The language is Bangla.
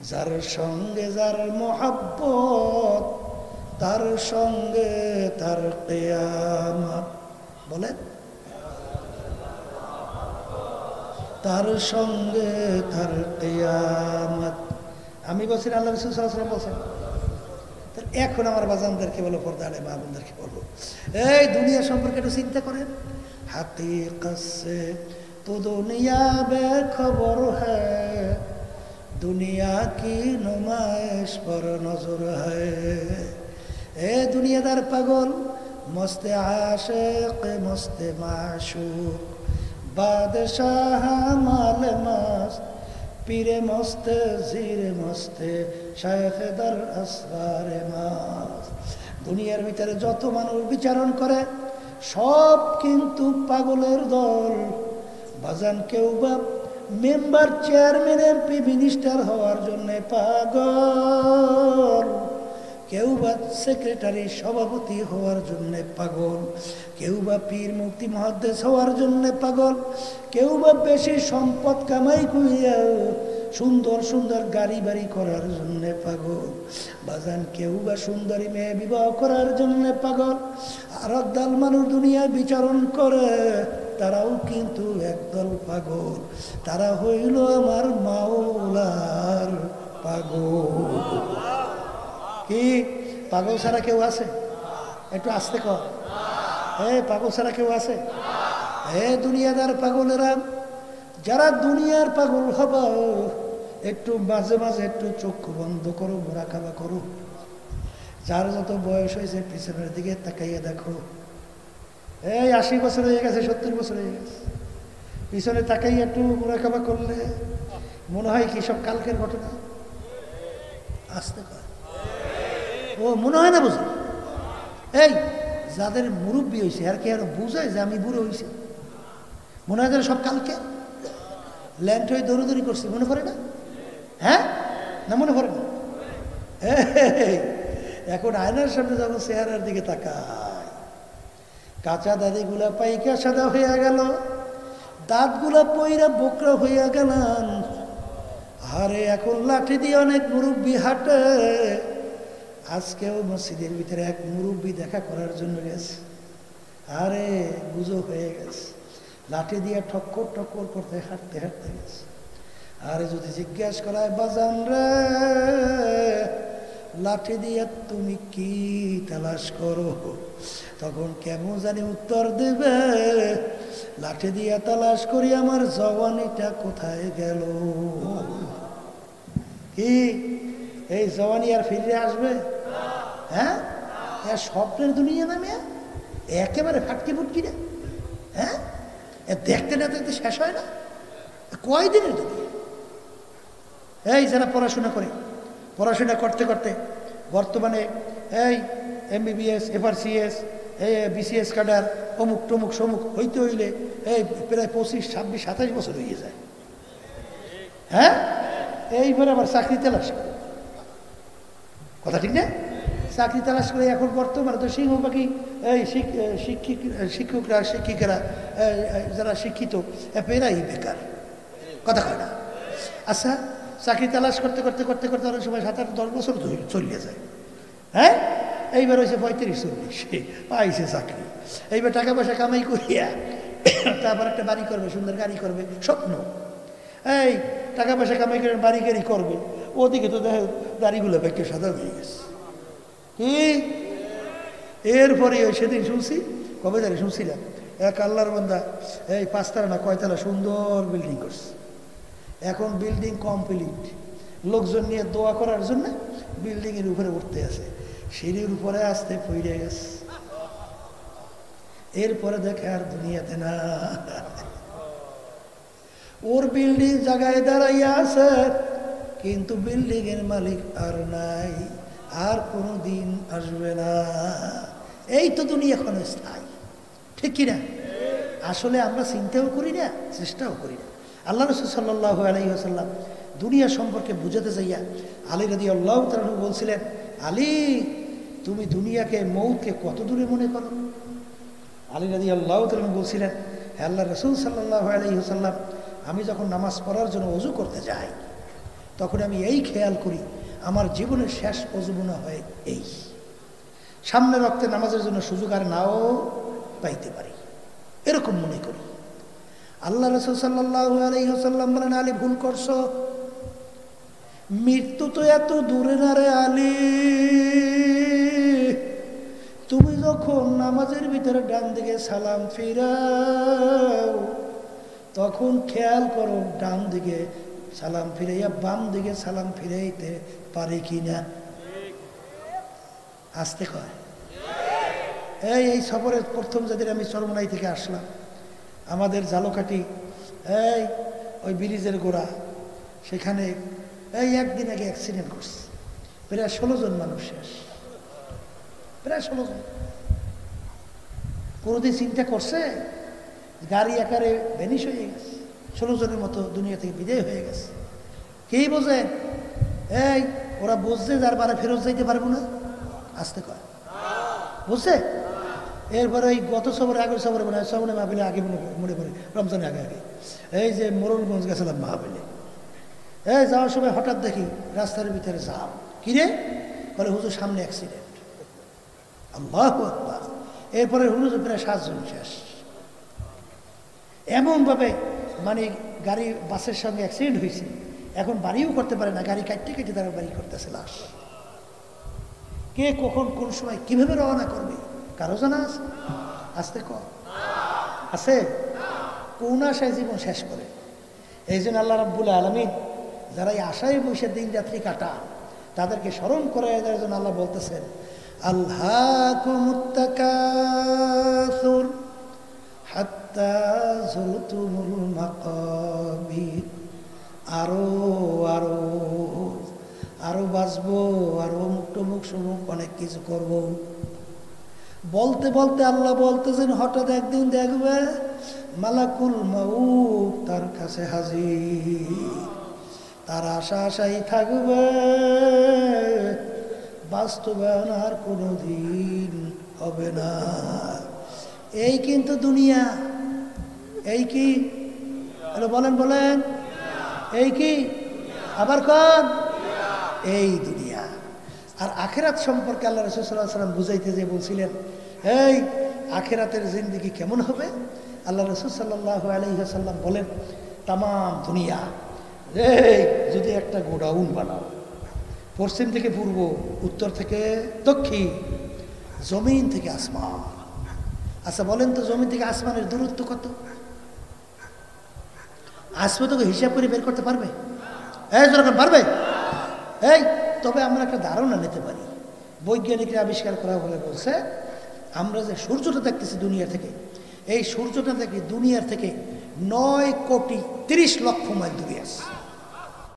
যার সঙ্গে যার মোহাব্বত তার সঙ্গে তার কিয়ামত। বলেন, তার সঙ্গে তার কিয়ামত। আমি বলছি আল্লাহ রাসূল সাল্লাল্লাহু আলাইহি ওয়াসাল্লাম বলছেন। এখন আমার বাজানদেরকে বলো, পর্দা আলে মা বোনদেরকে বলবো, এই দুনিয়া সম্পর্কে একটু চিন্তা করেন। হাকিকত সে তো দুনিয়া বেখবর হ্যায়, দুনিয়া কি নুমাইশ পর নজর হ্যায়। এ দুনিয়াদার পাগল, মস্তে আশিক মস্তে মাশুক, বাদশাহ মাল মস্ত, পীরে মস্তে জিরে মস্তে, শায়েখ দর আসরারে মস্ত। দুনিয়ার ভিতরে যত মানুষ বিচারণ করে সব কিন্তু পাগলের দল। বাজান কেউ বা মেম্বার, চেয়ারম্যান, এমপি, মিনিস্টার হওয়ার জন্যে পাগল, কেউ বা সেক্রেটারি সভাপতি হওয়ার জন্যে পাগল, কেউ বা পীর মুফতি মুহাদ্দিস হওয়ার জন্যে পাগল, কেউ বা বেশি সম্পদ কামাই করিয়া সুন্দর সুন্দর গাড়ি বাড়ি করার জন্যে পাগল। বাজান কেউ বা সুন্দরী মেয়ে বিবাহ করার জন্যে পাগল। আর একদল মানুষ দুনিয়ায় বিচরণ করে, তারাও কিন্তু একদল পাগল। তারা হইল আমার মাওলার পাগল। কি পাগল ছাড়া কেউ আছে? একটু আসতে কর, পাগল ছাড়া কেউ আছে? দুনিয়াদার পাগলেরা, যারা দুনিয়ার পাগল হবা, একটু মাঝে মাঝে একটু চক্ষু বন্ধ করো, মুরাকাবা করো। যার যত বয়স হয়েছে পিছনের দিকে তাকাইয়া দেখো। 80 বছর হয়ে গেছে, 70 বছর হয়ে গেছে, পিছনে তাকাইয়া একটু মুরাকাবা করলে মনে হয় কি সব কালকের ঘটনা। আসতে কর, ও মনে হয় না বুঝি? এই যাদের মুরব্বী হয়েছে আর কি আর বুঝায় যে আমি বুড়ো হয়েছে? মনে হয় সব কালকে ল্যান্ড হয়ে দৌড়দৌড়ি করছে, মনে পড়ে না? হ্যাঁ না, মনে পড়ে না? এখন আয়নার সামনে যখন চেহারার দিকে তাকায়, কাঁচা দাদিগুলা পাইকা সাদা হইয়া গেল, দাঁতগুলা পইরা বোকরা হইয়া গেলাম। আরে এখন লাঠি দিয়ে অনেক মুরব্বী হাঁটে। আজকেও মসজিদের ভিতরে এক মুরব্বী দেখা করার জন্য গেছে। আরে বুঝো হয়ে গেছে, লাঠি দিয়ে ঠক্কর ঠক্কর করতে হাঁটতে হাঁটতে গেছে। আরে যদি জিজ্ঞাসা করায়, বাজান রে লাঠি দিয়ে তুমি কি তালাশ করো, তখন কেমন জানি উত্তর দেবে, লাঠি দিয়ে তালাশ করি আমার জওয়ানিটা কোথায় গেল। কি এই জওয়ানি আর ফিরে আসবে? হ্যাঁ, স্বপ্নের দুনিয়া নামে একেবারে ফাটকি ফুটকি না। হ্যাঁ, দেখতে না দেখতে শেষ হয় না, কয়দিনের দুনিয়া। এই যারা পড়াশোনা করে, পড়াশোনা করতে করতে বর্তমানে এই MBBS, FRCS, BCS ক্যাডার, অমুক টমুক সমুক হইতে হইলে এই প্রায় 25, 26, 27 বছর হয়ে যায়। হ্যাঁ, এইবারে আবার চাকরি তালাশ করে, কথা ঠিক না? চাকরি তালাশ করে এখন বর্তমানে তো সিংহ পাখি, এই শিক্ষকরা শিক্ষিকারা যারা শিক্ষিত এরাই বেকার, কথা কয় না? আচ্ছা, চাকরি তালাশ করতে করতে করতে করতে অনেক সময় 7-8-10 বছর চলিয়ে যায়। হ্যাঁ, এইবার হয়েছে 35-40, পাইছে চাকরি। এইবার টাকা পয়সা কামাই করিয়া তারপর একটা বাড়ি করবে, সুন্দর গাড়ি করবে, স্বপ্ন। এই টাকা পয়সা কামাই করে বাড়ি গাড়ি করবে, ওদিকে তো দেখো দাড়িগুলো ব্যাগকে সাদা হয়ে গেছে। কি এরপরে ওই সেদিন শুনছি, কবে জানি শুনছিলাম, এক আল্লাহর বান্দা এই 5 তলা না কয়তলা সুন্দর বিল্ডিং করছে। এখন বিল্ডিং কমপ্লিট, লোকজন নিয়ে দোয়া করার জন্য বিল্ডিং এর উপরে উঠতে আছে, সিঁড়ির উপরে আসতে পড়ে গেছে। এরপরে দেখে আর দুনিয়াতে না, ওর বিল্ডিং জায়গায় দাঁড়াইয়া আছে, কিন্তু বিল্ডিং এর মালিক আর নাই, আর কোনো দিন আসবে না। এই তো দুনিয়া এখন স্থায়ী, ঠিক কিনা? আসলে আমরা চিন্তাও করি না, চেষ্টাও করি না। আল্লাহ রাসূল সাল্লাল্লাহু আলাইহি ওয়াসাল্লাম দুনিয়া সম্পর্কে বুঝাতে চাইয়া আলী রাদিয়াল্লাহু তাআলা বলছিলেন, আলী তুমি দুনিয়াকে, মৌতকে কত দূরে মনে করো? আলী রাদিয়াল্লাহু তাআলা বলছিলেন, আল্লাহ রাসূল সাল্লাল্লাহু আলাইহি ওয়াসাল্লাম আমি যখন নামাজ পড়ার জন্য ওযু করতে যাই, তখন আমি এই খেয়াল করি আমার জীবনের শেষ অজু মনে হয় এই, সামনে রক্তে নামাজের জন্য সুযোগ আর নাও পাইতে পারি, এরকম মনে করি। আল্লাহ রাসূল সাল্লাল্লাহু আলাইহি ওয়াসাল্লাম বলেন, আলী ভুল করছো, মৃত্যু তো এত দূরে না রে আলী, তুমি যখন নামাজের ভিতরে ডান দিকে সালাম ফিরাও তখন খেয়াল করো ডান দিকে সালাম ফিরাইয়া বাম দিকে সালাম ফিরাইতে পারে কিনা। আসতে কয় এই সফরের প্রথম যেদিন আমি চরমনাই থেকে আসলাম, আমাদের ঝালকাঠি ওই ব্রিজের গোড়া, সেখানে একদিন আগে অ্যাক্সিডেন্ট করছে, প্রায় 16 জন মানুষ শেষ, প্রায় 16 জন। কোনোদিন চিন্তা করছে গাড়ি আকারে ভ্যানিশ হয়ে গেছে, 16 জনের মতো দুনিয়া থেকে বিদায় হয়ে গেছে। কেই বোঝে ওরা বুঝছে যার বারে ফেরত যাইতে পারবো না, আসতে কয় বুঝছে। এরপরে ওই গত সবরে আগের সবরে মনে হয় সবরে মাহফিলে আগে মনে পড়ে রমজানের আগে আগে এই যে মোরলগঞ্জ গেছিলাম মাহফিলে, যাওয়ার সময় হঠাৎ দেখি রাস্তার ভিতরে জাম, কিরে বলে হুজুর সামনে অ্যাক্সিডেন্ট, আল্লাহু আকবার। এরপরে হুজুর প্রায় 7 জন শেষ। এমনভাবে মানে গাড়ি বাসের সঙ্গে অ্যাক্সিডেন্ট হয়েছে, এখন বাড়িও করতে পারে না, গাড়ি কাটতে কেটে তারা বাড়ি করতেছে লাশ। কে কখন কোন সময় কিভাবে রওনা করবে কারো জানা আছে? আসতে কর আছে, কোন আশায় জীবন শেষ করে। এই জন্য আল্লাহ রাব্বুল আলামিন যারা এই আশায় বসে দিন রাত্রি কাটা তাদেরকে স্মরণ করে দেওয়ার জন্য আল্লাহ বলতেছেন, আল্হাকুমুত তাকাসুর হাত্তা যুরতুমুল মাকাবির, আরো আরো আরো বাঁচবো, আরো মুখ সমুখ অনেক কিছু করব। বলতে বলতে আল্লাহ বলতেছেন হঠাৎ একদিন দেখবে মালাকুল মাউত তার কাছে হাজির, তার আশাই থাকবে, বাস্তবায়ন আর কোনোদিন হবে না। এই কিন্তু দুনিয়া, এই কি বলেন বলেন, এই কি আবার কন, এই দুনিয়া। আর আখেরাত সম্পর্কে আল্লাহ রাসূল সাল্লাল্লাহু আলাইহি ওয়াসাল্লাম বুঝাইতে যে বলছিলেন এই আখেরাতের জিন্দেগি কেমন হবে, আল্লাহ রাসূল সাল্লাল্লাহু আলাইহি ওয়াসাল্লাম বলেন, তাম দুনিয়া যদি একটা গোডাউন বানাও, পশ্চিম থেকে পূর্ব, উত্তর থেকে দক্ষিণ, জমিন থেকে আসমান, আচ্ছা বলেন তো জমিন থেকে আসমানের দূরত্ব কত? আসবে তোকে হিসাব করে বের করতে পারবে? যখন পারবে তবে আমরা একটা ধারণা নিতে পারি। বৈজ্ঞানিকরা আবিষ্কার করা বলে বলছে, আমরা যে সূর্যটা দেখতেছি দুনিয়া থেকে, এই সূর্যটা থেকে দুনিয়ার থেকে 9 কোটি 30 লক্ষ মাইল দূরে আছে।